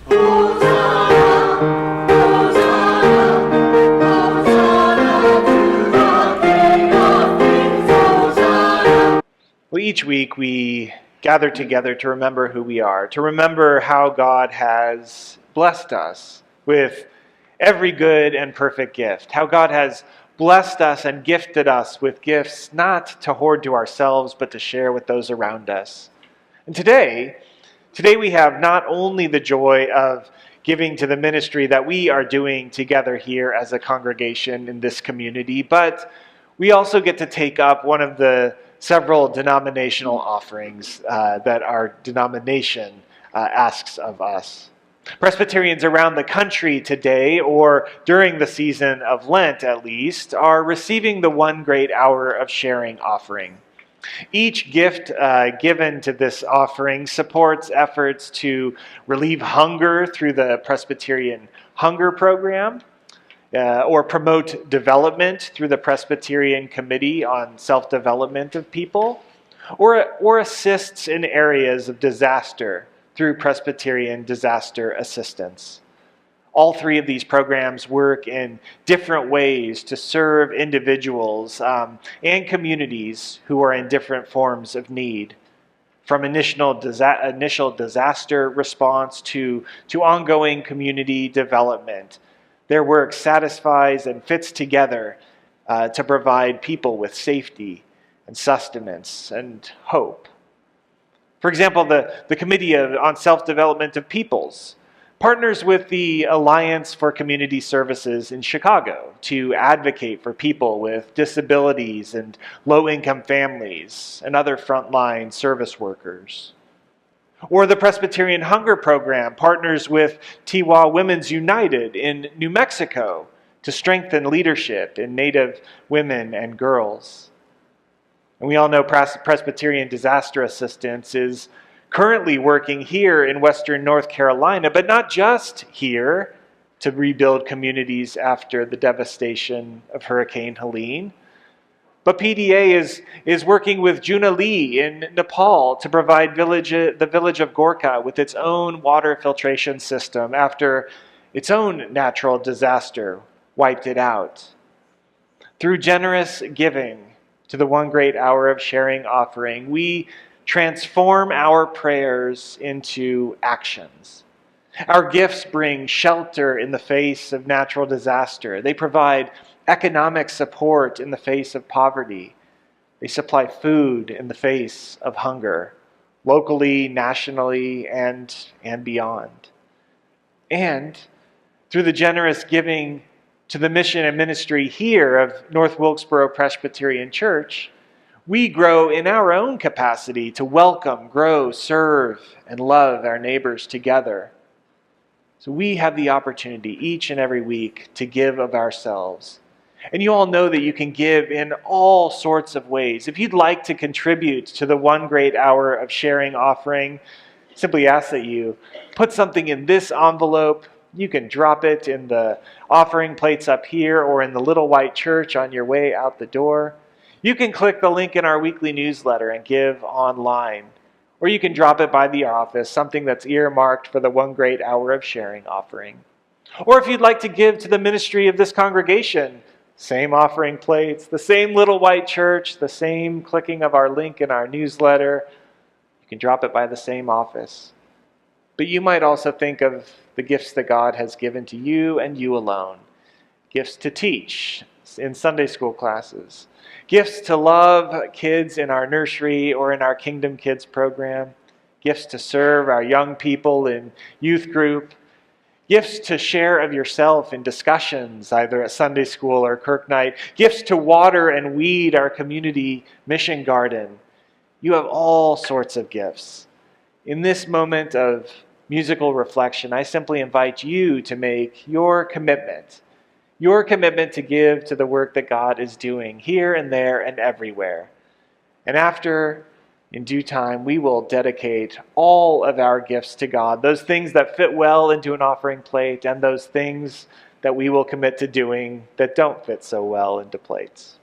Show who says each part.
Speaker 1: Well, each week we gather together to remember who we are, to remember how God has blessed us with every good and perfect gift, how God has blessed us and gifted us with gifts not to hoard to ourselves, but to share with those around us. And today we have not only the joy of giving to the ministry that we are doing together here as a congregation in this community, but we also get to take up one of the several denominational offerings that our denomination asks of us. Presbyterians around the country today, or during the season of Lent at least, are receiving the one great hour of sharing offering. Each gift given to this offering supports efforts to relieve hunger through the Presbyterian Hunger Program, or promote development through the Presbyterian Committee on Self-Development of People, or assists in areas of disaster through Presbyterian Disaster Assistance. All three of these programs work in different ways to serve individuals and communities who are in different forms of need, from initial disaster response to ongoing community development. Their work satisfies and fits together to provide people with safety and sustenance and hope. For example, the Committee on Self-Development of Peoples partners with the Alliance for Community Services in Chicago to advocate for people with disabilities and low-income families and other frontline service workers. Or the Presbyterian Hunger Program partners with Tiwa Women's United in New Mexico to strengthen leadership in Native women and girls. And we all know Presbyterian Disaster Assistance is currently working here in Western North Carolina, but not just here to rebuild communities after the devastation of Hurricane Helene. But PDA is working with Junali in Nepal to provide the village of Gorkha with its own water filtration system after its own natural disaster wiped it out. Through generous giving to the one great hour of sharing offering, we transform our prayers into actions. Our gifts bring shelter in the face of natural disaster. They provide economic support in the face of poverty. They supply food in the face of hunger, locally, nationally, and beyond. And through the generous giving to the mission and ministry here of North Wilkesboro Presbyterian Church, we grow in our own capacity to welcome, grow, serve, and love our neighbors together. So we have the opportunity each and every week to give of ourselves. And you all know that you can give in all sorts of ways. If you'd like to contribute to the one great hour of sharing offering, simply ask that you put something in this envelope. You can drop it in the offering plates up here or in the little white church on your way out the door. You can click the link in our weekly newsletter and give online. Or you can drop it by the office, something that's earmarked for the one great hour of sharing offering. Or if you'd like to give to the ministry of this congregation, same offering plates, the same little white church, the same clicking of our link in our newsletter. You can drop it by the same office. But you might also think of the gifts that God has given to you and you alone. Gifts to teach in Sunday school classes. Gifts to love kids in our nursery or in our Kingdom Kids program. Gifts to serve our young people in youth group. Gifts to share of yourself in discussions, either at Sunday school or Kirk night. Gifts to water and weed our community mission garden. You have all sorts of gifts. In this moment of musical reflection, I simply invite you to make your commitment to give to the work that God is doing here and there and everywhere. And after, in due time, we will dedicate all of our gifts to God, those things that fit well into an offering plate and those things that we will commit to doing that don't fit so well into plates.